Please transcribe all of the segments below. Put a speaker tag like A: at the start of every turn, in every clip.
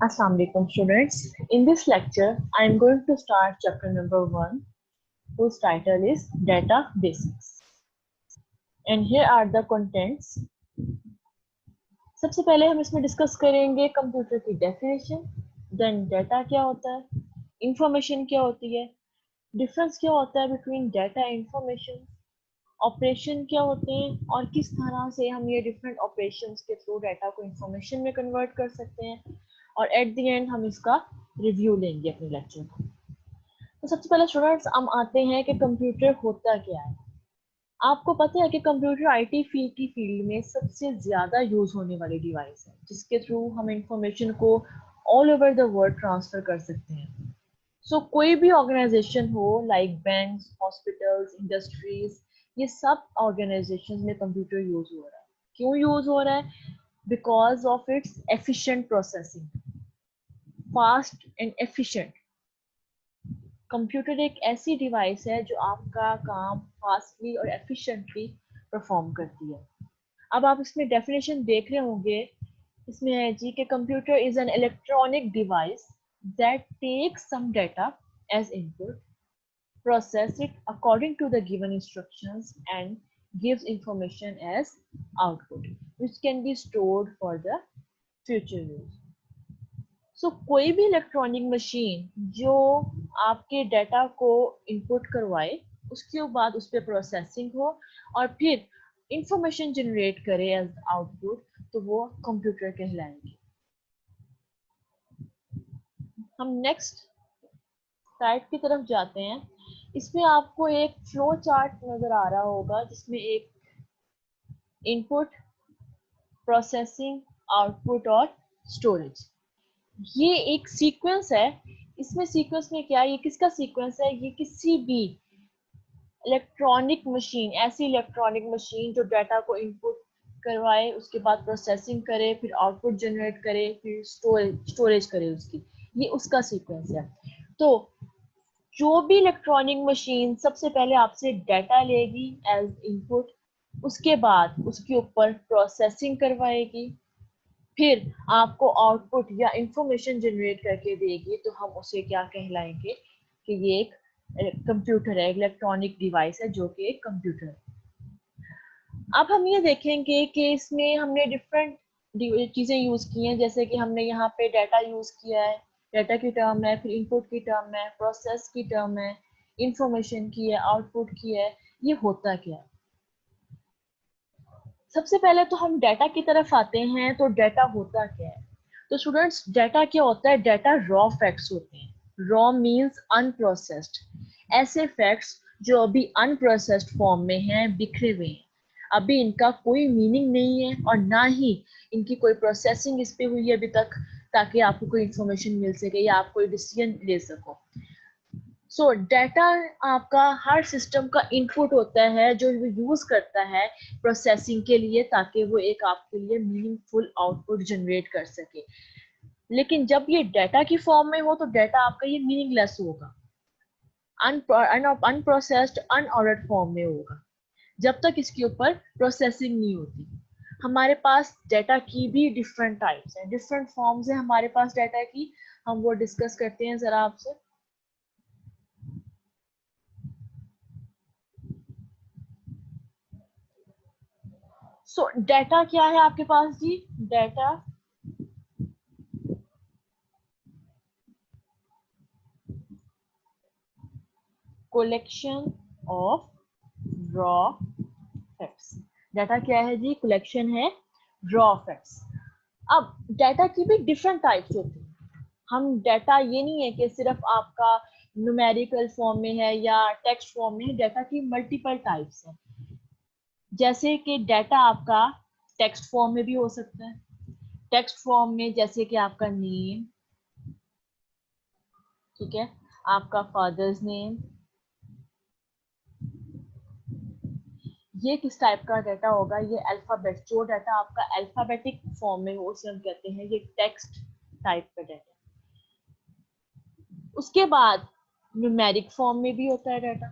A: Assalamu alaikum students. In this lecture, I am going to start chapter number 1, whose title is Data Basics. And here are the contents. सबसे पहले हम इसमें discuss करेंगे computer की definition, then data क्या होता है, information क्या होती है, डिफरेंस क्या होता है बिटवीन डाटा इंफॉर्मेशन, ऑपरेशन क्या होते हैं और किस तरह से हम ये डिफरेंट ऑपरेशंस के थ्रू डाटा को इंफॉर्मेशन में कन्वर्ट कर सकते हैं, और एट द एंड हम इसका रिव्यू लेंगे अपने लेक्चर को। तो सबसे पहले स्टूडेंट्स हम आते हैं कि कंप्यूटर होता क्या है। आपको पता है कि कंप्यूटर आईटी फील्ड की फील्ड में सबसे ज़्यादा यूज़ होने वाली डिवाइस है, जिसके थ्रू हम इंफॉर्मेशन को all over the world transfer कर सकते हैं। सो कोई भी ऑर्गेनाइजेशन हो, लाइक बैंक्स, हॉस्पिटल्स, इंडस्ट्रीज, ये सब ऑर्गेनाइजेशन में कंप्यूटर यूज़ हो रहा है। क्यों यूज़ हो रहा है? Because of its efficient processing, fast and efficient. Computer एक ऐसी डिवाइस है जो आपका काम फास्टली और एफिशिएंटली परफॉर्म करती है। अब आप इसमें डेफिनेशन देख रहे होंगे, इसमें है जी कि computer is an electronic device that takes some data as input, process it according to the given instructions, and gives information as output, which can be stored for the future use. So कोई भी electronic machine जो आपके data को input करवाए, उसके बाद उस पर प्रोसेसिंग हो और फिर इंफॉर्मेशन जनरेट करे एज आउटपुट, तो वो कंप्यूटर कहलाएंगे। हम नेक्स्ट स्लाइड की तरफ जाते हैं। इसमें आपको एक फ्लो चार्ट नजर आ रहा होगा, जिसमें एक इनपुट, प्रोसेसिंग, आउटपुट और स्टोरेज, ये एक सीक्वेंस है। इसमें सीक्वेंस में क्या है, ये किसका सीक्वेंस है? ये किसी भी इलेक्ट्रॉनिक मशीन, ऐसी इलेक्ट्रॉनिक मशीन जो डाटा को इनपुट करवाए, उसके बाद प्रोसेसिंग करे, फिर आउटपुट जनरेट करे, फिर स्टोरेज करे उसकी, ये उसका सीक्वेंस है। तो जो भी इलेक्ट्रॉनिक मशीन सबसे पहले आपसे डाटा लेगी एज इनपुट, उसके बाद उसके ऊपर प्रोसेसिंग करवाएगी, फिर आपको आउटपुट या इंफॉर्मेशन जनरेट करके देगी, तो हम उसे क्या कहलाएंगे कि ये एक कंप्यूटर है, इलेक्ट्रॉनिक डिवाइस है जो कि एक कंप्यूटर है। अब हम ये देखेंगे कि इसमें हमने डिफरेंट चीज़ें यूज़ की हैं, जैसे कि हमने यहाँ पे डाटा यूज़ किया है, डाटा की टर्म है, फिर इनपुट की टर्म है, प्रोसेस की टर्म है, इंफॉर्मेशन की है, आउटपुट की है। ये होता क्या है? सबसे पहले तो हम डाटा की तरफ आते हैं। तो डाटा होता क्या है? तो स्टूडेंट्स, डाटा क्या होता है? डाटा रॉ फैक्ट्स होते हैं। रॉ मींस अनप्रोसेस्ड, ऐसे फैक्ट्स जो अभी अनप्रोसेस्ड फॉर्म में हैं, बिखरे हुए हैं, अभी इनका कोई मीनिंग नहीं है और ना ही इनकी कोई प्रोसेसिंग इस पे हुई है अभी तक, ताकि आपको कोई इंफॉर्मेशन मिल सके या आप कोई डिसीजन ले सको। सो डाटा आपका हर सिस्टम का इनपुट होता है जो वो यूज करता है प्रोसेसिंग के लिए, ताकि वो एक आपके लिए मीनिंगफुल आउटपुट जनरेट कर सके। लेकिन जब ये डाटा की फॉर्म में हो तो डाटा आपका ये मीनिंगलेस होगा, अनप्रोसेस्ड, अनऑर्डर्ड फॉर्म में होगा, जब तक इसके ऊपर प्रोसेसिंग नहीं होती। हमारे पास डाटा की भी डिफरेंट टाइप्स हैं, डिफरेंट फॉर्म्स हैं हमारे पास डाटा की। हम वो डिस्कस करते हैं जरा आपसे। सो डाटा क्या है आपके पास जी? Data collection of raw facts. Data क्या है जी? कलेक्शन है रॉ फैक्ट्स। अब डाटा की भी डिफरेंट टाइप्स होती हैं। हम डाटा ये नहीं है कि सिर्फ आपका न्यूमेरिकल फॉर्म में है या टेक्स्ट फॉर्म में है, डाटा की मल्टीपल टाइप्स हैं। जैसे कि डाटा आपका टेक्स्ट फॉर्म में भी हो सकता है। टेक्स्ट फॉर्म में जैसे कि आपका नेम, ठीक है, आपका फादर्स नेम, ये किस टाइप का डाटा होगा? ये अल्फाबेट, जो डाटा आपका अल्फाबेटिक फॉर्म में हो उसे हम कहते हैं ये टेक्स्ट टाइप का डाटा। उसके बाद न्यूमेरिक फॉर्म में भी होता है डाटा,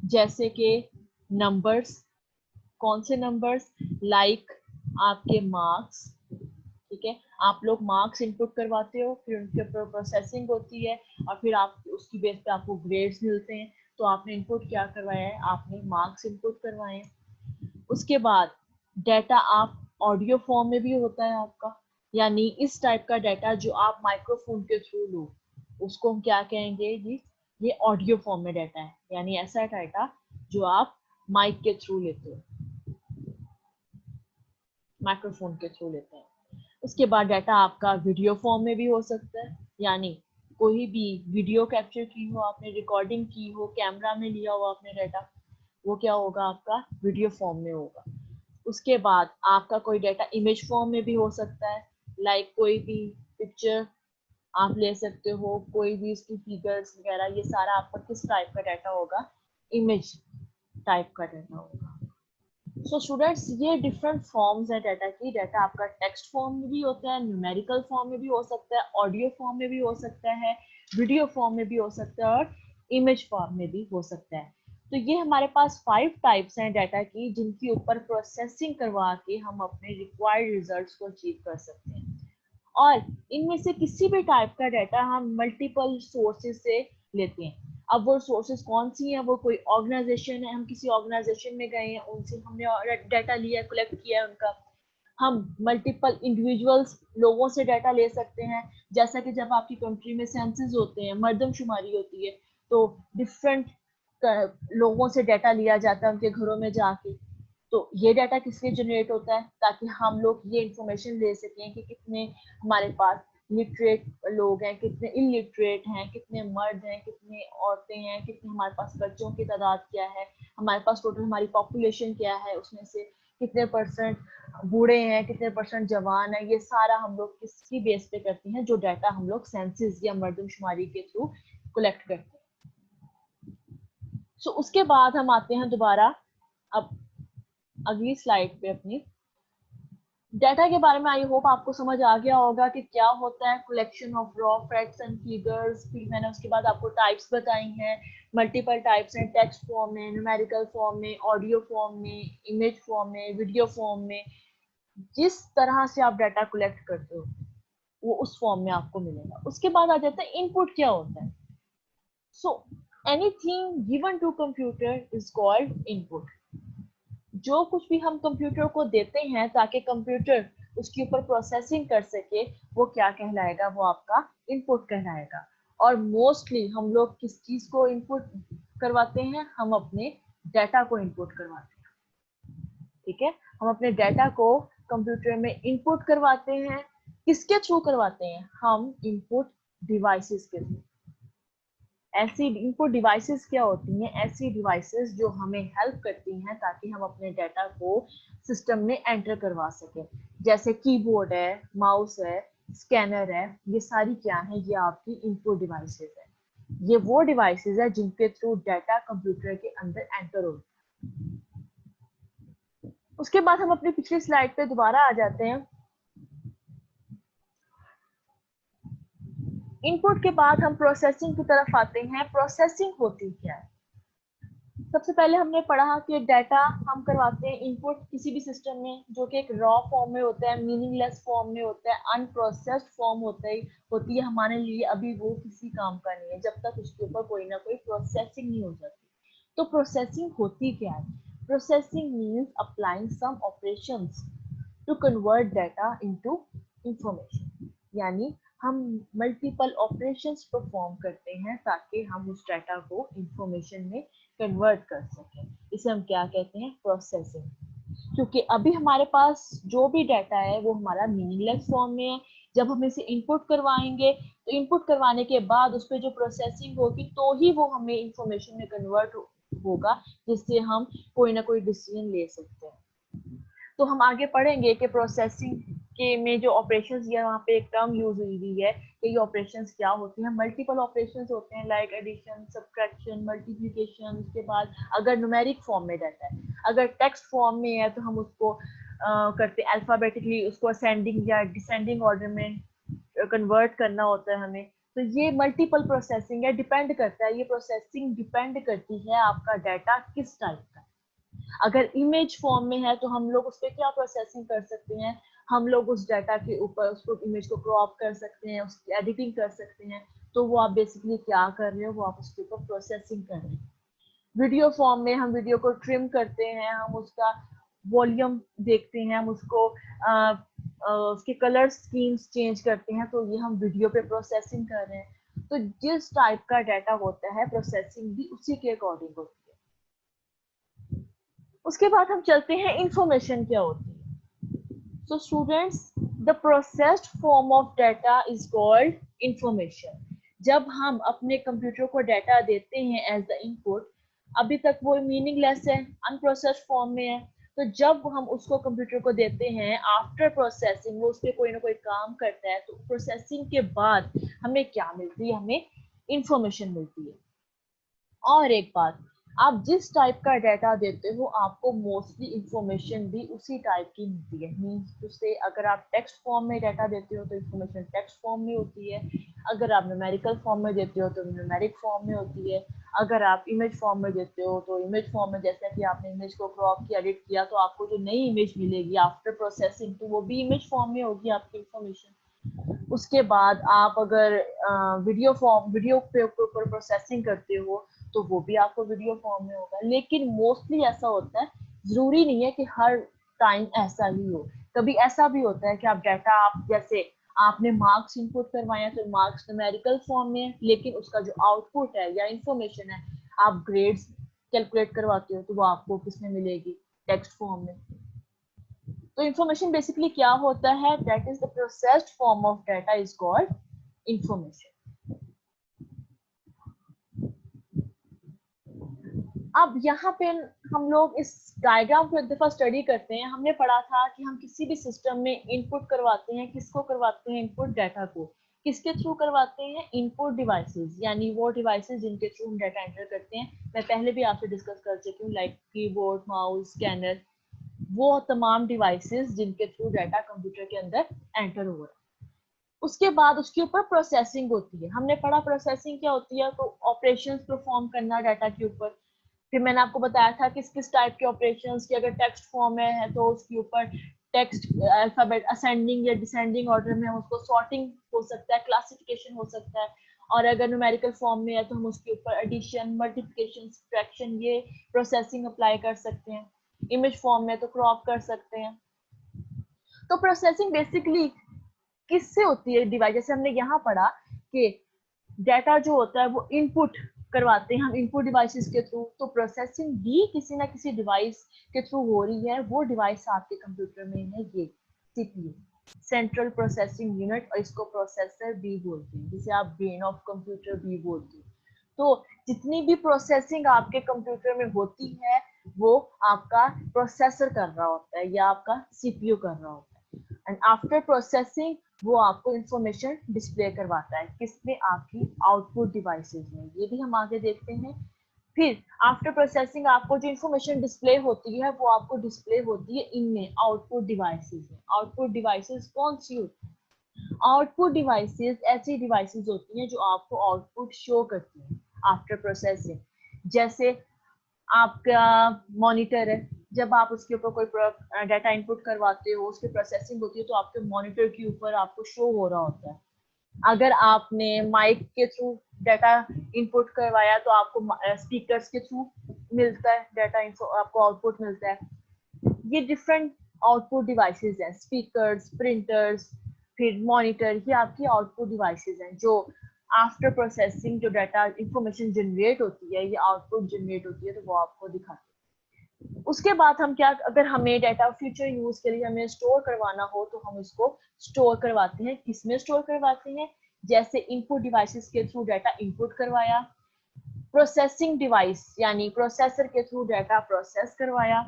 A: जैसे कि नंबर्स। कौन से नंबर्स? लाइक आपके मार्क्स, ठीक है, आप लोग मार्क्स इनपुट करवाते हो, फिर उनके ऊपर प्रोसेसिंग होती है और फिर आप उसकी बेस पे आपको ग्रेड्स मिलते हैं। तो आपने इनपुट क्या करवाया है, आपने मार्क्स इनपुट करवाए हैं। उसके बाद डाटा आप ऑडियो फॉर्म में भी होता है आपका, यानी इस टाइप का डाटा जो आप माइक्रोफोन के थ्रू लो उसको हम क्या कहेंगे जी, ये ऑडियो फॉर्म में डाटा है, यानी ऐसा डाटा जो आप माइक के थ्रू लेते हो, माइक्रोफोन के थ्रू लेते हैं। उसके बाद डाटा आपका वीडियो फॉर्म में भी हो सकता है, यानी कोई भी वीडियो कैप्चर की हो आपने, रिकॉर्डिंग की हो, कैमरा में लिया हो आपने डाटा, वो क्या होगा आपका वीडियो फॉर्म में होगा। उसके बाद आपका कोई डाटा इमेज फॉर्म में भी हो सकता है, लाइक कोई भी पिक्चर आप ले सकते हो, कोई भी इसकी फिगर्स वगैरह, ये सारा आपका किस टाइप का डाटा होगा, इमेज टाइप का डाटा होगा। सो स्टूडेंट्स, ये डिफरेंट फॉर्म्स है डाटा की। डाटा आपका टेक्स्ट फॉर्म में भी होता है, न्यूमेरिकल फॉर्म में भी हो सकता है, ऑडियो फॉर्म में भी हो सकता है, वीडियो फॉर्म में भी हो सकता है और इमेज फॉर्म में भी हो सकता है। तो ये हमारे पास 5 टाइप्स हैं डाटा की, जिनके ऊपर प्रोसेसिंग करवा के हम अपने रिक्वायर्ड रिजल्ट्स को अचीव कर सकते हैं। और इनमें से किसी भी टाइप का डाटा हम मल्टीपल सोर्सेज से लेते हैं। अब वो सोर्सेज कौन सी हैं, वो कोई ऑर्गेनाइजेशन है, हम किसी ऑर्गेनाइजेशन में गए हैं, उनसे हमने डाटा लिया, कलेक्ट किया है उनका। हम मल्टीपल इंडिविजुअल्स लोगों से डाटा ले सकते हैं, जैसा कि जब आपकी कंट्री में सेंसस होते हैं, मर्दमशुमारी होती है, तो डिफरेंट लोगों से डाटा लिया जाता है उनके घरों में जाके। तो ये डाटा किस लिए जनरेट होता है, ताकि हम लोग ये इंफॉर्मेशन ले सकें कि कितने हमारे पास लिटरेट लोग हैं, कितने इलिटरेट हैं, कितने मर्द हैं, कितने औरतें हैं, कितने हमारे पास बच्चों की तादाद क्या है, हमारे पास टोटल हमारी पॉपुलेशन क्या है, उसमें से कितने परसेंट बूढ़े हैं, कितने परसेंट जवान है। ये सारा हम लोग किसकी बेस पे करते हैं, जो डाटा हम लोग सेंसस या मर्दमशुमारी के थ्रू कलेक्ट करते हैं। सो उसके बाद हम आते हैं दोबारा अब अगली स्लाइड पे अपनी। डाटा के बारे में आई होप आपको समझ आ गया होगा कि क्या होता है collection of raw facts and figures. फिर मैंने उसके बाद आपको टाइप्स बताई हैं, मल्टीपल टाइप्स हैं, टेक्स्ट फॉर्म में, न्यूमेरिकल फॉर्म में, ऑडियो फॉर्म में, इमेज फॉर्म में, वीडियो फॉर्म में। जिस तरह से आप डाटा कलेक्ट करते हो वो उस फॉर्म में आपको मिलेगा। उसके बाद आ जाता है इनपुट क्या होता है। So anything given to computer is called input. जो कुछ भी हम कंप्यूटर को देते हैं ताकि कंप्यूटर उसके ऊपर प्रोसेसिंग कर सके, वो क्या कहलाएगा, वो आपका इनपुट कहलाएगा। और मोस्टली हम लोग किस चीज को इनपुट करवाते हैं, हम अपने डाटा को इनपुट करवाते हैं। ठीक है, हम अपने डाटा को कंप्यूटर में इनपुट करवाते हैं। किसके थ्रू करवाते हैं, हम इनपुट डिवाइसेस के थ्रू। ऐसी इनपुट डिवाइसेस क्या होती हैं, ऐसी डिवाइसेस जो हमें हेल्प करती हैं ताकि हम अपने डाटा को सिस्टम में एंटर करवा सकें। जैसे कीबोर्ड है, माउस है, स्कैनर है, ये सारी क्या है, ये आपकी इनपुट डिवाइसेस है। ये वो डिवाइसेस है जिनके थ्रू डाटा कंप्यूटर के अंदर एंटर होता है। उसके बाद हम अपनी पिछली स्लाइड पे दोबारा आ जाते हैं। इनपुट के बाद हम प्रोसेसिंग की तरफ आते हैं। प्रोसेसिंग होती क्या है, सबसे पहले हमने पढ़ा कि डाटा हम करवाते हैं इनपुट किसी भी सिस्टम में, जो कि एक रॉ फॉर्म में होता है, मीनिंगलेस फॉर्म में होता है, अनप्रोसेस्ड फॉर्म होती है हमारे लिए। अभी वो किसी काम का नहीं है जब तक उसके ऊपर कोई ना कोई प्रोसेसिंग नहीं हो जाती। तो प्रोसेसिंग होती क्या है, processing means applying some operations to convert data into information. यानी हम मल्टीपल ऑपरेशंस परफॉर्म करते हैं ताकि हम उस डाटा को इंफॉर्मेशन में कन्वर्ट कर सकें। इसे हम क्या कहते हैं, प्रोसेसिंग। क्योंकि अभी हमारे पास जो भी डाटा है वो हमारा मीनिंगलेस फॉर्म में है। जब हम इसे इनपुट करवाएंगे तो इनपुट करवाने के बाद उस पर जो प्रोसेसिंग होगी तो ही वो हमें इंफॉर्मेशन में कन्वर्ट होगा, जिससे हम कोई ना कोई डिसीजन ले सकते हैं। तो हम आगे पढ़ेंगे कि प्रोसेसिंग के में जो ऑपरेशंस, ये वहाँ पे एक टर्म यूज हुई है कि ये ऑपरेशंस क्या होती हैं। मल्टीपल ऑपरेशंस होते हैं, लाइक एडिशन, सब्ट्रैक्शन, मल्टीप्लिकेशन। उसके बाद अगर न्यूमेरिक फॉर्म में डाटा है, अगर टेक्स्ट फॉर्म में है तो हम उसको करते अल्फाबेटिकली, उसको असेंडिंग या डिसेंडिंग ऑर्डर में कन्वर्ट करना होता है हमें। तो ये मल्टीपल प्रोसेसिंग है, डिपेंड करता है, ये प्रोसेसिंग डिपेंड करती है आपका डाटा किस टाइप का। अगर इमेज फॉर्म में है तो हम लोग उस पर क्या प्रोसेसिंग कर सकते हैं, हम लोग उस डाटा के ऊपर उसको इमेज को क्रॉप कर सकते हैं, उसकी एडिटिंग कर सकते हैं। तो वो आप बेसिकली क्या कर रहे हो, वो आप उसके ऊपर प्रोसेसिंग कर रहे हैं। वीडियो फॉर्म में हम वीडियो को ट्रिम करते हैं, हम उसका वॉल्यूम देखते हैं, हम उसको उसके कलर स्कीम्स चेंज करते हैं, तो ये हम वीडियो पे प्रोसेसिंग कर रहे हैं। तो जिस टाइप का डाटा होता है, प्रोसेसिंग भी उसी के अकॉर्डिंग होती है। उसके बाद हम चलते हैं इंफॉर्मेशन क्या होती है। So students, the processed form of data is called information. जब हम अपने कंप्यूटर को डाटा देते हैं एज द इनपुट, अभी तक वो मीनिंगलेस है, अनप्रोसेस्ड फॉर्म में है। तो जब हम उसको कंप्यूटर को देते हैं आफ्टर प्रोसेसिंग, वो उस पर कोई ना कोई काम करता है, तो प्रोसेसिंग के बाद हमें क्या मिलती है, हमें इंफॉर्मेशन मिलती है। और एक बात, आप जिस टाइप का डाटा देते हो, आपको मोस्टली इंफॉर्मेशन भी उसी टाइप की मिलती है। मीन्स टू से, अगर आप टेक्स्ट फॉर्म में डाटा देते हो तो इंफॉर्मेशन टेक्स्ट फॉर्म में होती है, अगर आप न्यूमेरिकल फॉर्म में देते हो तो न्यूमेरिक फॉर्म में होती है, अगर आप इमेज फॉर्म में देते हो तो इमेज फॉर्म में, जैसे कि आपने इमेज को क्रॉप किया, एडिट किया, तो आपको जो नई इमेज मिलेगी आफ्टर प्रोसेसिंग, तो वो भी इमेज फॉर्म में होगी आपकी इंफॉर्मेशन। उसके बाद आप अगर वीडियो पे ऊपर प्रोसेसिंग करते हो, तो वो भी आपको वीडियो फॉर्म में होगा। लेकिन मोस्टली ऐसा होता है, जरूरी नहीं है कि हर टाइम ऐसा ही हो। कभी ऐसा भी होता है कि आप डाटा, आप जैसे आपने मार्क्स इनपुट करवाया, तो मार्क्स न्यूमेरिकल फॉर्म में है, लेकिन उसका जो आउटपुट है या इंफॉर्मेशन है, आप ग्रेड्स कैलकुलेट करवाते हो, तो वो आपको किसमें मिलेगी, टेक्स्ट फॉर्म में। तो इंफॉर्मेशन बेसिकली क्या होता है, that is the processed form of data is called information. अब यहाँ पे हम लोग इस डायग्राम को एक दफा स्टडी करते हैं। हमने पढ़ा था कि हम किसी भी सिस्टम में इनपुट करवाते हैं, किसको करवाते हैं इनपुट, डाटा को। किसके थ्रू करवाते हैं, इनपुट डिवाइसेस, यानी वो डिवाइसेस जिनके थ्रू हम डाटा एंटर करते हैं। मैं पहले भी आपसे डिस्कस कर चुकी हूँ, लाइक कीबोर्ड, माउस, स्कैनर, वो तमाम डिवाइसेस जिनके थ्रू डाटा कंप्यूटर के अंदर एंटर हो रहा है। उसके बाद उसके ऊपर प्रोसेसिंग होती है। हमने पढ़ा प्रोसेसिंग क्या होती है, तो ऑपरेशंस परफॉर्म करना डाटा के ऊपर। फिर मैंने आपको बताया था किस किस टाइप के ऑपरेशंस की, अगर टेक्स्ट फॉर्म में है तो उसके ऊपर टेक्स्ट अल्फाबेट असेंडिंग या डिसेंडिंग ऑर्डर में हम उसको सॉर्टिंग हो सकता है, क्लासिफिकेशन हो सकता है। और अगर न्यूमेरिकल फॉर्म में है तो हम उसके ऊपर एडिशन, मल्टीप्लिकेशन, सब्ट्रैक्शन, ये प्रोसेसिंग अप्लाई कर सकते हैं। इमेज फॉर्म में तो क्रॉप कर सकते हैं। तो प्रोसेसिंग बेसिकली किससे होती है, डिवाइस, जैसे हमने यहाँ पढ़ा कि डाटा जो होता है वो इनपुट करवाते हैं हम इनपुट डिवाइसेस के थ्रू, तो प्रोसेसिंग भी किसी ना किसी डिवाइस के थ्रू हो रही है। वो डिवाइस आपके कंप्यूटर में है, ये सीपीयू, सेंट्रल प्रोसेसिंग यूनिट, और इसको प्रोसेसर भी बोलते हैं, जिसे आप ब्रेन ऑफ कंप्यूटर भी बोलते हैं। तो जितनी भी प्रोसेसिंग आपके कंप्यूटर में होती है, वो आपका प्रोसेसर कर रहा होता है या आपका सीपीयू कर रहा होता है। एंड आफ्टर प्रोसेसिंग वो आपको इंफॉर्मेशन डिस्प्ले करवाता है, किसमें, आपकी आउटपुट डिवाइसेस में। ये भी हम आगे देखते हैं। फिर आफ्टर प्रोसेसिंग आपको जो इंफॉर्मेशन डिस्प्ले होती है, वो आपको डिस्प्ले होती है इनमें, आउटपुट डिवाइसेस में। आउटपुट डिवाइसेस कौन सी होती है, आउटपुट डिवाइसेस ऐसी डिवाइसेस होती हैं जो आपको आउटपुट शो करती हैं आफ्टर प्रोसेसिंग। जैसे आपका मॉनिटर है, जब आप उसके ऊपर कोई डाटा इनपुट करवाते हो, उसकी प्रोसेसिंग होती है, तो आपके मॉनिटर के ऊपर आपको शो हो रहा होता है। अगर आपने माइक के थ्रू डाटा इनपुट करवाया, तो आपको स्पीकर्स के थ्रू मिलता है डाटा, आपको आउटपुट मिलता है। ये डिफरेंट आउटपुट डिवाइसेस हैं, स्पीकर्स, प्रिंटर्स, फिर मॉनिटर, ये आपकी आउटपुट डिवाइसेस हैं जो आफ्टर प्रोसेसिंग जो डाटा इंफॉर्मेशन जनरेट होती है, ये आउटपुट जनरेट होती है, तो वो आपको दिखाते हैं। उसके बाद हम क्या, अगर हमें डाटा फ्यूचर यूज के लिए हमें स्टोर करवाना हो, तो हम इसको स्टोर करवाते हैं। किसमें स्टोर करवाते हैं, जैसे इनपुट डिवाइसेस के थ्रू डाटा इनपुट करवाया, प्रोसेसिंग डिवाइस यानी प्रोसेसर के थ्रू डाटा प्रोसेस करवाया,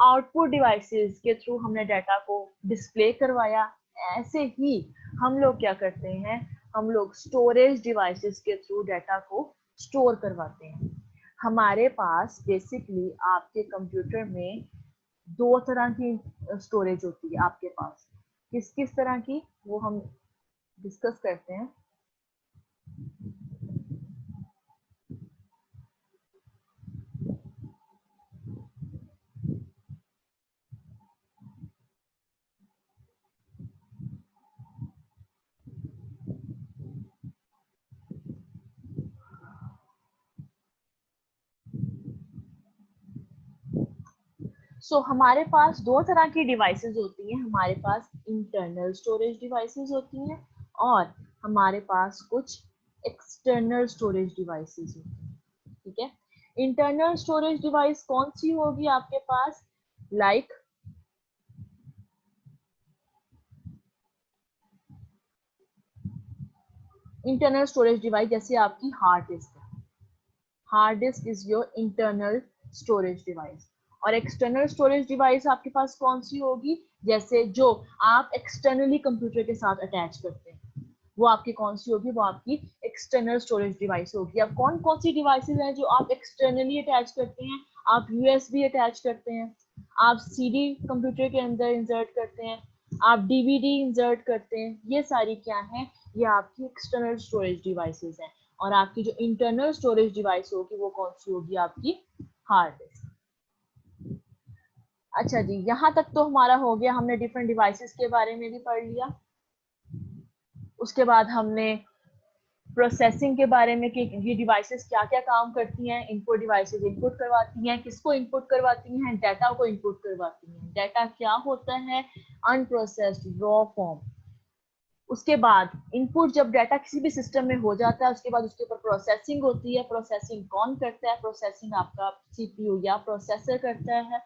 A: आउटपुट डिवाइसेस के थ्रू हमने डाटा को डिस्प्ले करवाया। ऐसे ही हम लोग क्या करते हैं, हम लोग स्टोरेज डिवाइसेस के थ्रू डाटा को स्टोर करवाते हैं। हमारे पास बेसिकली आपके कंप्यूटर में दो तरह की स्टोरेज होती है आपके पास। किस किस तरह की, वो हम डिस्कस करते हैं। सो हमारे पास दो तरह की डिवाइसेस होती हैं, हमारे पास इंटरनल स्टोरेज डिवाइसेस होती हैं और हमारे पास कुछ एक्सटर्नल स्टोरेज डिवाइसेस होती हैं, ठीक है। इंटरनल स्टोरेज डिवाइस कौन सी होगी आपके पास, लाइक इंटरनल स्टोरेज डिवाइस जैसे आपकी हार्ड डिस्क है, hard disk is your internal storage device. और एक्सटर्नल स्टोरेज डिवाइस आपके पास कौन सी होगी, जैसे जो आप एक्सटर्नली कंप्यूटर के साथ अटैच करते हैं, वो आपकी कौन सी होगी, वो आपकी एक्सटर्नल स्टोरेज डिवाइस होगी। अब कौन कौन सी डिवाइसेस हैं जो आप एक्सटर्नली अटैच करते हैं, आप यूएसबी अटैच करते हैं, आप सीडी कंप्यूटर के अंदर इंसर्ट करते हैं, आप डीवीडी इंसर्ट करते हैं, ये सारी क्या है, ये आपकी एक्सटर्नल स्टोरेज डिवाइसेस हैं। और आपकी जो इंटरनल स्टोरेज डिवाइस होगी वो कौन सी होगी, आपकी हार्ड डिस्क। अच्छा जी, यहाँ तक तो हमारा हो गया, हमने डिफरेंट डिवाइसेस के बारे में भी पढ़ लिया। उसके बाद हमने प्रोसेसिंग के बारे में कि ये डिवाइसेस क्या क्या काम करती हैं, इनपुट डिवाइसेस इनपुट करवाती हैं, किसको इनपुट करवाती हैं, डाटा को इनपुट करवाती हैं। डाटा क्या होता है, अनप्रोसेस्ड रॉ फॉर्म। उसके बाद इनपुट जब डाटा किसी भी सिस्टम में हो जाता है, उसके बाद उसके ऊपर प्रोसेसिंग होती है। प्रोसेसिंग कौन करता है, प्रोसेसिंग आपका सीपीयू या प्रोसेसर करता है।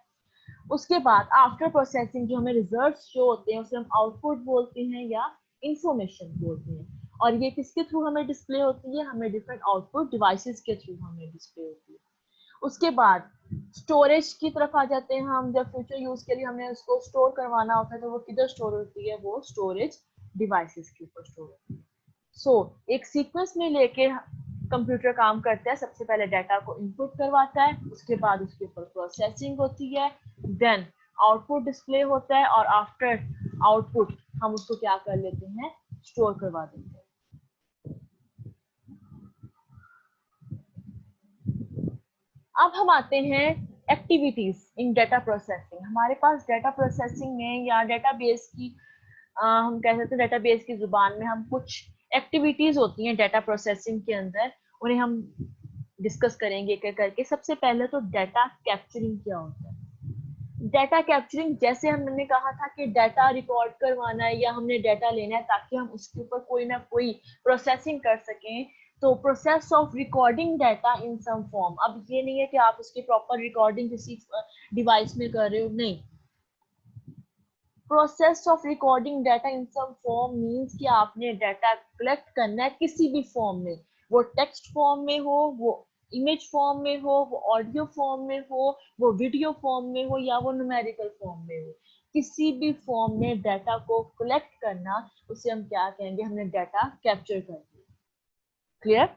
A: उसके बाद आफ्टर प्रोसेसिंग जो हमें रिजल्ट्स जो होते हैं उसे हम आउटपुट बोलते हैं या इंफॉर्मेशन बोलते हैं। और ये किसके थ्रू हमें डिस्प्ले होती है, हमें डिफरेंट आउटपुट डिवाइसेस के थ्रू हमें डिस्प्ले होती है। उसके बाद स्टोरेज की तरफ आ जाते हैं हम। जब फ्यूचर यूज के लिए हमें उसको स्टोर करवाना होता है तो वो किधर स्टोर होती है, वो स्टोरेज डिवाइसेस के ऊपर स्टोर होती है। सो एक सीक्वेंस में लेके कंप्यूटर काम करता है, सबसे पहले डाटा को इनपुट करवाता है, उसके बाद उसके ऊपर प्रोसेसिंग होती है, देन आउटपुट डिस्प्ले होता है और आफ्टर आउटपुट हम उसको क्या कर लेते हैं, स्टोर करवा देते हैं। अब हम आते हैं एक्टिविटीज इन डाटा प्रोसेसिंग। हमारे पास डाटा प्रोसेसिंग में या डाटाबेस की हम कह सकते हैं डाटाबेस की जुबान में हम कुछ एक्टिविटीज होती हैं डाटा प्रोसेसिंग के अंदर, उन्हें हम डिस्कस करेंगे एक एक करके। सबसे पहले तो डाटा कैप्चरिंग क्या होता है। डाटा कैप्चरिंग जैसे हमने कहा था कि डाटा रिकॉर्ड करवाना है या हमने डाटा लेना है ताकि हम उसके ऊपर कोई ना कोई प्रोसेसिंग कर सकें, तो process of recording data in some form. अब ये नहीं है कि आप उसकी प्रॉपर रिकॉर्डिंग किसी डिवाइस में कर रहे हो, नहीं। Process of recording data in some form means कि आपने डाटा कलेक्ट करना है किसी भी फॉर्म में, वो टेक्स्ट फॉर्म में हो, वो इमेज फॉर्म में हो, वो ऑडियो फॉर्म में हो, वो वीडियो फॉर्म में हो या वो न्यूमेरिकल फॉर्म में हो। किसी भी फॉर्म में डाटा को कलेक्ट करना, उसे हम क्या कहेंगे, हमने डाटा कैप्चर कर दिया। क्लियर।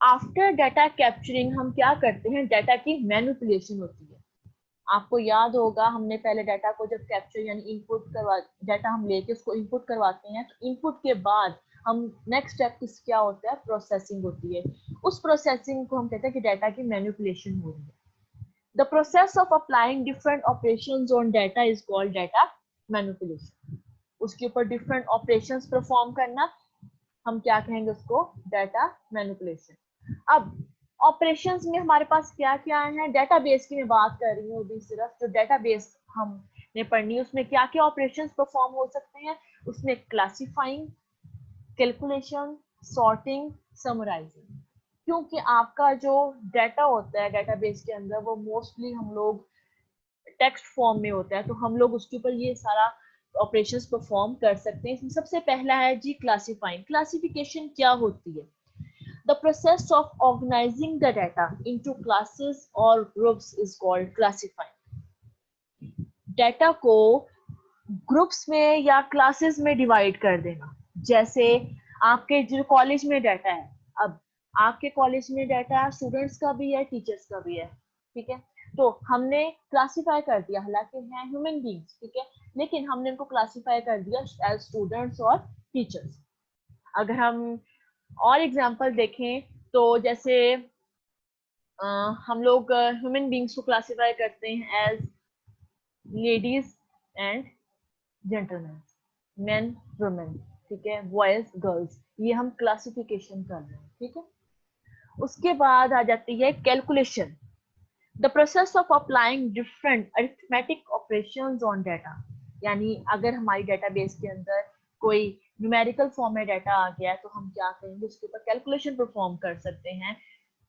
A: आफ्टर डाटा कैप्चरिंग हम क्या करते हैं, डाटा की मैनिपुलेशन होती है। आपको याद होगा हमने पहले डाटा को जब कैप्चर यानी इनपुट करवा, डाटा हम लेके उसको इनपुट करवाते हैं, तो इनपुट के बाद हम नेक्स्ट स्टेप क्या होता है, प्रोसेसिंग होती है। उस प्रोसेसिंग को हम कहते हैं कि डाटा की मैनिपुलेशन हो रही है। The process of applying different operations on data is called data manipulation. उसके ऊपर डिफरेंट ऑपरेशंस परफॉर्म करना, हम क्या कहेंगे उसको, डाटा मैनिपुलेशन। अब ऑपरेशंस में हमारे पास क्या क्या है, डेटाबेस की मैं बात कर रही हूँ अभी, सिर्फ जो डेटाबेस हमने पढ़नी है उसमें क्या क्या ऑपरेशंस परफॉर्म हो सकते हैं। उसमें क्लासिफाइंग, कैलकुलेशन, सॉर्टिंग, समराइजिंग। क्योंकि आपका जो डाटा होता है डेटाबेस के अंदर वो मोस्टली हम लोग टेक्स्ट फॉर्म में होता है, तो हम लोग उसके ऊपर ये सारा ऑपरेशंस परफॉर्म कर सकते हैं। इसमें सबसे पहला है जी क्लासिफाइंग। क्लासिफिकेशन क्या होती है, the process of organizing the data into classes और groups is called classifying. Data को ग्रुप्स में या क्लासेस में डिवाइड कर देना। जैसे आपके जो कॉलेज में डाटा है, अब आपके कॉलेज में डाटा स्टूडेंट्स का भी है, टीचर्स का भी है, ठीक है। तो हमने क्लासिफाई कर दिया, हालांकि हैं ह्यूमन बींग्स, ठीक है, लेकिन हमने इनको क्लासिफाई कर दिया एज स्टूडेंट्स और टीचर्स। अगर हम और एग्जांपल देखें तो जैसे हम लोग ह्यूमन बींग्स को क्लासिफाई करते हैं as ladies and gentleman, men women, ठीक है, बॉयज गर्ल्स, ये हम क्लासिफिकेशन कर रहे हैं, ठीक है। उसके बाद आ जाती है calculation. The process of applying different arithmetic operations on data, यानी अगर हमारी डेटाबेस के अंदर कोई न्यूमेरिकल फॉर्म में डाटा आ गया है तो हम क्या करेंगे, उसके ऊपर कैलकुलेशन परफॉर्म कर सकते हैं,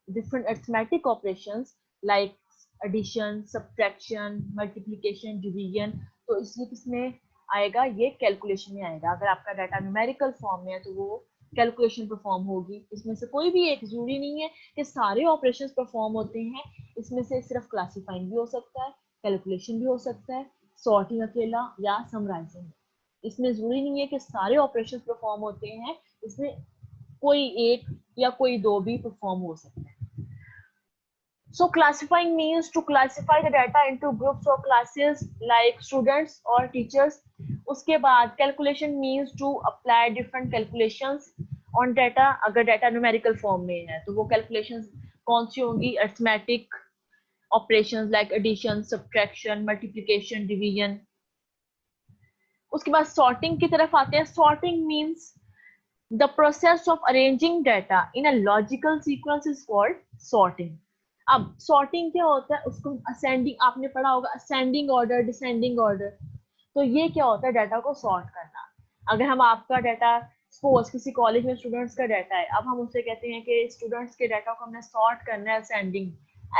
A: different arithmetic operations like addition, subtraction, multiplication, division। तो इसलिए किसमें आएगा, ये कैलकुलेशन में आएगा। अगर आपका डाटा न्यूमेरिकल फॉर्म में है तो वो कैलकुलेशन परफॉर्म होगी। इसमें से कोई भी एक, जरूरी नहीं है कि सारे ऑपरेशंस परफॉर्म होते हैं, इसमें से सिर्फ क्लासिफाइंग भी हो सकता है, कैलकुलेशन भी हो सकता है, सॉर्टिंग अकेला या समराइजिंग। इसमें जरूरी नहीं है कि सारे ऑपरेशंस परफॉर्म होते हैं, इसमें कोई एक या कोई दो भी परफॉर्म हो सकते हैं। So classifying means to classify the data into groups or classes like students or teachers. उसके बाद calculation means to apply different calculations on data। अगर data numerical form में है तो वो calculations कौन सी होंगी, arithmetic operations like addition, subtraction, multiplication, division। उसके बाद sorting की तरफ आते हैं। Sorting means the process of arranging data in a logical sequence is called sorting। अब sorting क्या होता है, उसको असेंडिंग, आपने पढ़ा होगा असेंडिंग ऑर्डर, डिसेंडिंग ऑर्डर। तो ये क्या होता है, डाटा को सॉर्ट करना। अगर हम आपका डाटा, सपोज किसी कॉलेज में स्टूडेंट्स का डाटा है, अब हम उससे कहते हैं कि स्टूडेंट्स के डाटा को हमने सॉर्ट करना है असेंडिंग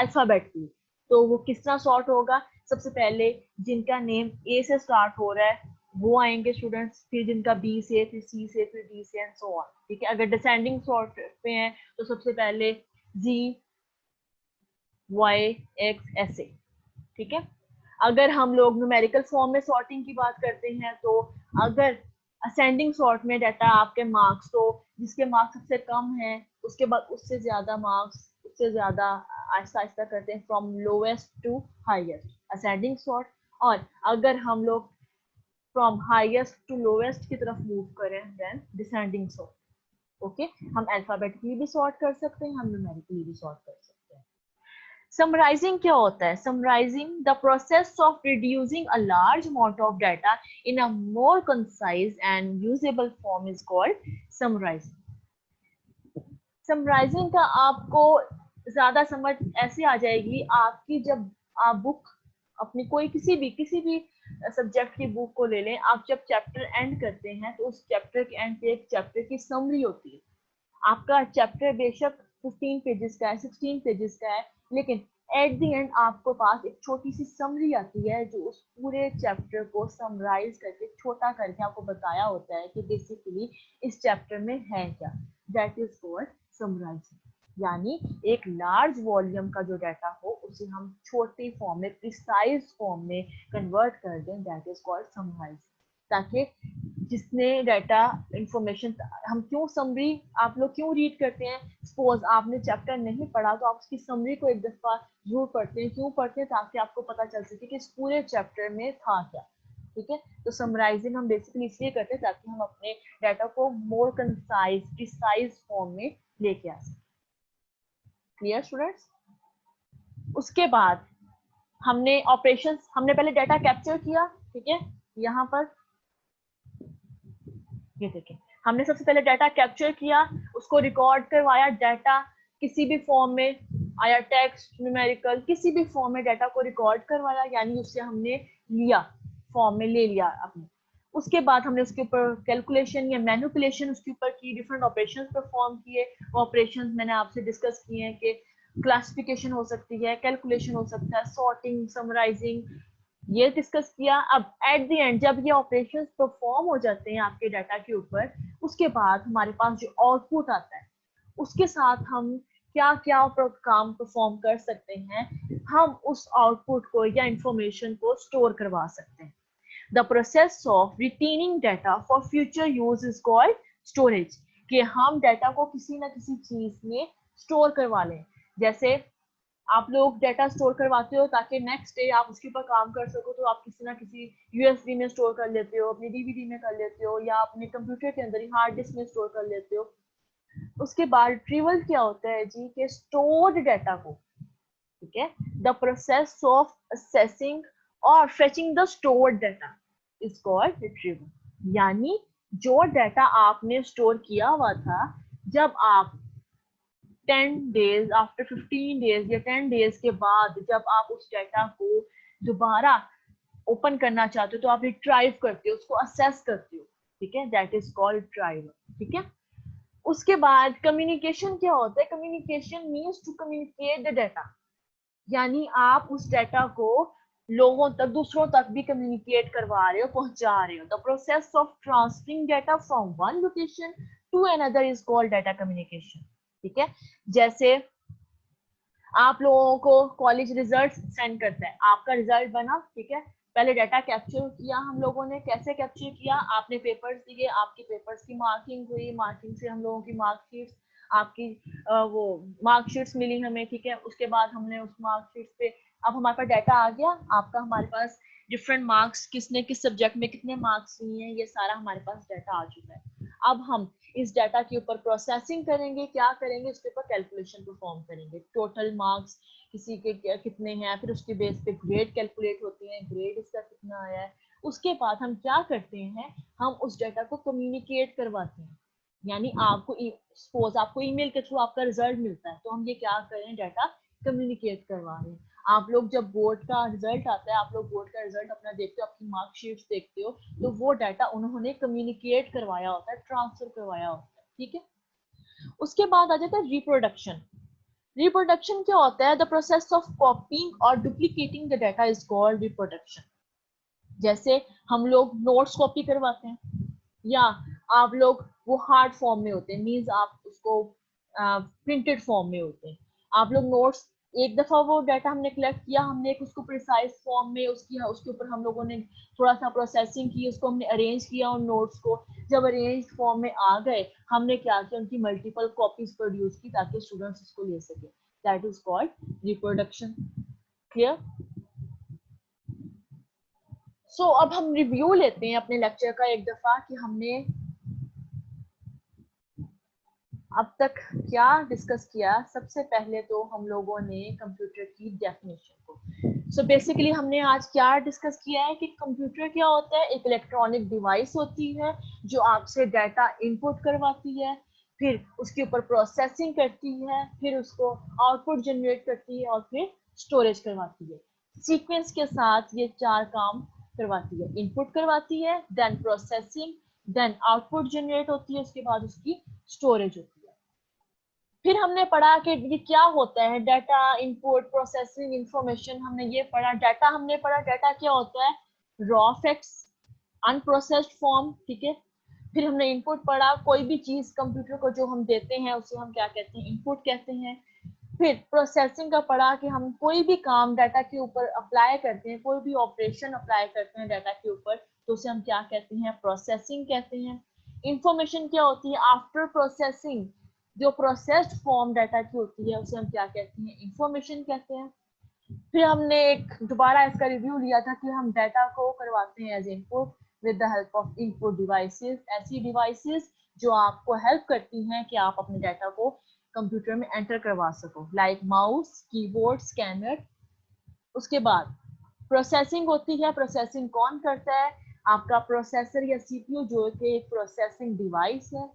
A: अल्फाबेट की, तो वो किस तरह सॉर्ट होगा, सबसे पहले जिनका नेम ए से स्टार्ट हो रहा है वो आएंगे स्टूडेंट्स, फिर जिनका बी से, फिर सी से, फिर डी से एंड सो ऑन। ठीक है, अगर डिसेंडिंग सॉर्ट पे हैं तो सबसे पहले जी, वाई, एक्स, ऐसे। ठीक है, अगर हम लोग न्यूमेरिकल फॉर्म में सॉर्टिंग की बात करते हैं तो अगर असेंडिंग सॉर्ट में डाटा आपके मार्क्स, तो जिसके मार्क्स सबसे कम है उसके बाद उससे ज्यादा मार्क्स, उससे ज्यादा आहिस्ता आहिस्ता करते हैं, from lowest to highest, ascending sort. और अगर हम लोग फ्रॉम हाईएस्ट टू लोवेस्ट की तरफ मूव करें देन डिसेंडिंग सॉर्ट। ओके, हम अल्फाबेटिकली भी सॉर्ट कर सकते हैं, हम न्यूमेरिकली भी सॉर्ट कर सकते हैं। समराइजिंग क्या होता है, summarising the process of reducing a large amount of data in a more concise and usable form is called summarising. समराइजिंग का आपको ज्यादा समझ ऐसे आ जाएगी आपकी, जब आप बुक अपनी कोई किसी भी सब्जेक्ट की बुक को ले लें, आप जब चैप्टर एंड करते हैं तो उस चैप्टर के एंड पे एक चैप्टर की समरी होती है। आपका चैप्टर बेशक 15 पेजेस का है, 16 पेजेस का है, लेकिन एट द एंड आपको पास एक छोटी सी समरी आती है जो उस पूरे चैप्टर को समराइज करके, छोटा करके आपको बताया होता है कि बेसिकली इस चैप्टर में है क्या। That is called summarising. यानी एक लार्ज वॉल्यूम का जो डाटा हो उसे हम छोटी फॉर्म में, प्रिसाइज फॉर्म में कन्वर्ट कर दें, दैट इज कॉल्ड समराइजिंग। ताकि जिसने डाटा इंफॉर्मेशन, हम क्यों समरी, आप लोग क्यों रीड करते हैं, सपोज आपने चैप्टर नहीं पढ़ा तो आप उसकी समरी को एक दफा जरूर पढ़ते हैं। क्यों पढ़ते हैं, ताकि आपको पता चल सके कि इस पूरे चैप्टर में था क्या। ठीक है, तो समराइजिंग हम बेसिकली इसलिए करते हैं ताकि हम अपने डाटा को मोर कंसाइज, प्रिसाइज फॉर्म में लेके आ सकें। Clear students? उसके बाद हमने ऑपरेशंस, हमने पहले डाटा कैप्चर किया। ठीक है, यहाँ पर ये देखें, हमने सबसे पहले डाटा कैप्चर किया, उसको रिकॉर्ड करवाया, डाटा किसी भी फॉर्म में आया, टेक्स्ट, न्यूमेरिकल, किसी भी फॉर्म में डाटा को रिकॉर्ड करवाया, यानी उससे हमने लिया, फॉर्म में ले लिया अपने। उसके बाद हमने उसके ऊपर कैलकुलेशन या मैनिपुलेशन उसके ऊपर की, डिफरेंट ऑपरेशंस परफॉर्म किए। ऑपरेशंस मैंने आपसे डिस्कस किए हैं कि क्लासिफिकेशन हो सकती है, कैलकुलेशन हो सकता है, सॉर्टिंग, समराइजिंग, ये डिस्कस किया। अब एट द एंड जब ये ऑपरेशंस परफॉर्म हो जाते हैं आपके डाटा के ऊपर, उसके बाद हमारे पास जो आउटपुट आता है उसके साथ हम क्या क्या काम परफॉर्म कर सकते हैं, हम उस आउटपुट को या इंफॉर्मेशन को स्टोर करवा सकते हैं। The process of retaining data for future use is called storage, कि हम डाटा को किसी ना किसी चीज में स्टोर करवा लें। जैसे आप लोग डाटा स्टोर करवाते हो ताकि नेक्स्ट डे आप उसके ऊपर काम कर सको, तो आप किसी ना किसी यूएसबी में स्टोर कर लेते हो, अपनी डीवीडी में कर लेते हो, या अपने कंप्यूटर के अंदर ही हार्ड डिस्क में स्टोर कर लेते हो। उसके बाद रिट्रीवल क्या होता है जी, के स्टोर्ड डाटा को, ठीक है, द प्रोसेस ऑफ असेसिंग और fetching the stored data is called retrieval. यानी जो डाटा आपने स्टोर किया हुआ था, जब आप 10 डेज, आफ्टर 15 डेज या 10 डेज के बाद जब आप उस डाटा को दोबारा ओपन करना चाहते हो तो आप रिट्राइव करते हो, उसको असेस करते हो, ठीक है, दैट इज कॉल्ड ट्राइव, ठीक है। उसके बाद कम्युनिकेशन क्या होता है? Communication means to communicate the data, यानी आप उस डाटा को लोगों तक, दूसरों तक भी कम्युनिकेट करवा रहे हो, पहुंचा रहे हो। The process of transferring data from one location to another is called data communication, ठीक है। जैसे आप लोगों को कॉलेज रिजल्ट सेंड करता है, आपका रिजल्ट बना, ठीक है, पहले डाटा कैप्चर किया हम लोगों ने, कैसे कैप्चर किया? आपने पेपर्स दिए, आपके पेपर्स की मार्किंग हुई, मार्किंग से हम लोगों की मार्कशीट्स, आपकी वो मार्कशीट्स मिली हमें, ठीक है। उसके बाद हमने उस मार्कशीट्स पे, अब हमारे पास डाटा आ गया, आपका हमारे पास डिफरेंट मार्क्स, किसने किस सब्जेक्ट में कितने मार्क्स लिए हैं, ये सारा हमारे पास डाटा आ चुका है। अब हम इस डाटा के ऊपर प्रोसेसिंग करेंगे, क्या करेंगे? उसके ऊपर कैलकुलेशन परफॉर्म करेंगे, टोटल मार्क्स किसी के कितने हैं, फिर उसके बेस पे ग्रेड कैलकुलेट होते हैं, ग्रेड इसका कितना आया है। उसके बाद हम क्या करते हैं, हम उस डाटा को कम्युनिकेट करवाते हैं, यानी आपको सपोज आपको ईमेल के थ्रू आपका रिजल्ट मिलता है, तो हम ये क्या कर रहे हैं, डाटा कम्युनिकेट करवा रहे हैं। आप लोग जब बोर्ड का रिजल्ट आता है, आप लोग बोर्ड का रिजल्ट अपना देखते हो, आपकी मार्कशीट्स देखते हो, तो वो डाटा उन्होंने कम्युनिकेट करवाया होता है, ट्रांसफर करवाया होता है, ठीक है। उसके बाद आ जाता है रिप्रोडक्शन। रिप्रोडक्शन क्या होता है? द प्रोसेस ऑफ कॉपिंग और duplicating the data is called reproduction. जैसे हम लोग नोट्स कॉपी करवाते हैं, या आप लोग वो हार्ड फॉर्म में होते हैं, मीन्स आप उसको प्रिंटेड फॉर्म में होते हैं। आप लोग नोट्स, एक दफा वो डाटा हमने कलेक्ट किया, हमने एक उसको प्रिसाइज फॉर्म में उसके ऊपर हम लोगों ने थोड़ा सा प्रोसेसिंग की, उसको हमने अरेंज किया उन नोट्स को। जब अरेंज फॉर्म में आ गए, हमने क्या किया, उनकी मल्टीपल कॉपीज प्रोड्यूस की ताकि स्टूडेंट्स उसको ले सके, that is called reproduction. Clear? So अब हम रिव्यू लेते हैं अपने लेक्चर का एक दफा कि हमने अब तक क्या डिस्कस किया। सबसे पहले तो हम लोगों ने कंप्यूटर की डेफिनेशन को, सो बेसिकली हमने आज क्या डिस्कस किया है कि कंप्यूटर क्या होता है? एक इलेक्ट्रॉनिक डिवाइस होती है जो आपसे डाटा इनपुट करवाती है, फिर उसके ऊपर प्रोसेसिंग करती है, फिर उसको आउटपुट जनरेट करती है, और फिर स्टोरेज करवाती है। सीक्वेंस के साथ ये चार काम करवाती है, इनपुट करवाती है, then processing, then output generate होती है, उसके बाद उसकी स्टोरेज होती है। फिर हमने पढ़ा कि ये क्या होता है, डाटा इनपुट, प्रोसेसिंग, इंफॉर्मेशन, हमने ये पढ़ा। डाटा हमने पढ़ा, डाटा क्या होता है? रॉ फैक्ट्स, अनप्रोसेस्ड फॉर्म, ठीक है। फिर हमने इनपुट पढ़ा, कोई भी चीज कंप्यूटर को जो हम देते हैं उसे हम क्या कहते हैं? इनपुट कहते हैं। फिर प्रोसेसिंग का पढ़ा कि हम कोई भी काम डाटा के ऊपर अप्लाई करते हैं, कोई भी ऑपरेशन अप्लाई करते हैं डाटा के ऊपर, तो उसे हम क्या कहते हैं? प्रोसेसिंग कहते हैं। इंफॉर्मेशन क्या होती है? आफ्टर प्रोसेसिंग जो प्रोसेस्ड फॉर्म डाटा की होती है उसे हम क्या कहते हैं? इंफॉर्मेशन कहते हैं। फिर हमने एक दोबारा इसका रिव्यू लिया था कि हम डाटा को करवाते हैं as input with the help of input devices, ऐसी डिवाइसेस जो आपको हेल्प करती हैं कि आप अपने डाटा को कंप्यूटर में एंटर करवा सको, लाइक माउस, कीबोर्ड, स्कैनर। उसके बाद प्रोसेसिंग होती है। प्रोसेसिंग कौन करता है? आपका प्रोसेसर या सीपीयू, जो कि एक प्रोसेसिंग डिवाइस है।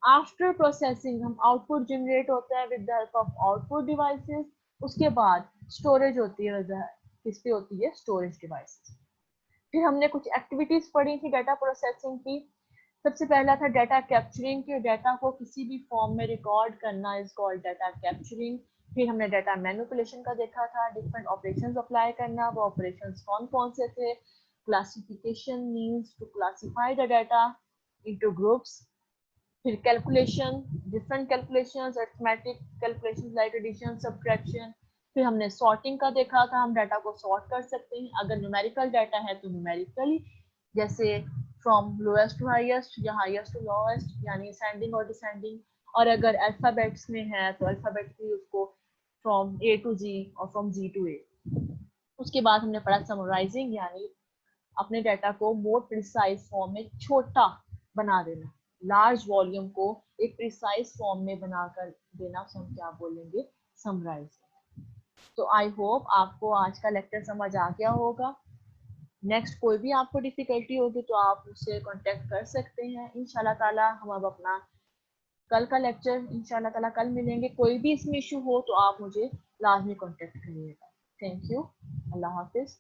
A: आफ्टर प्रोसेसिंग हम आउटपुट जनरेट होता है with the help of output devices. उसके बाद स्टोरेज होती है, किसकी होती है? Storage devices. फिर हमने कुछ एक्टिविटीज पढ़ी थी डाटा प्रोसेसिंग की। सबसे पहला था डाटा कैप्चरिंग, कि डाटा को किसी भी फॉर्म में रिकॉर्ड करना इज कॉल्ड डाटा कैप्चरिंग। फिर हमने डाटा मैनिपुलेशन का देखा था, डिफरेंट ऑपरेशंस अप्लाई करना, वो ऑपरेशंस कौन कौन से थे। Classification means to classify the data into groups. फिर calculation, different calculations, arithmetic calculations like addition, subtraction. फिर हमने सॉर्टिंग का देखा था, हम डाटा को सॉर्ट कर सकते हैं। अगर न्यूमेरिकल डाटा है तो न्यूमेरिकली, जैसे फ्रॉम लोएस्ट टू हाईएस्ट या हाईएस्ट टू लोएस्ट, यानी असेंडिंग और डिसेंडिंग। और अगर अल्फाबेट्स में है तो अल्फाबेटिकली उसको फ्रॉम ए टू जी और फ्रॉम जी टू ए। उसके बाद हमने पढ़ा समराइजिंग, यानी अपने डाटा को मोर प्रिसाइज फॉर्म में छोटा बना देना, लार्ज वॉल्यूम को एक प्रिसाइज फॉर्म में बनाकर देना, उसे हम क्या बोलेंगे? समराइज। तो आई होप आपको आज का लेक्चर समझ आ गया होगा। नेक्स्ट कोई भी आपको डिफिकल्टी होगी तो आप मुझसे कांटेक्ट कर सकते हैं। इंशाल्लाह ताला हम अब अपना कल का लेक्चर इंशाल्लाह ताला कल मिलेंगे। कोई भी इसमें इशू हो तो आप मुझे लाजमी कॉन्टेक्ट करिएगा। Thank you. अल्लाह हाफिज़।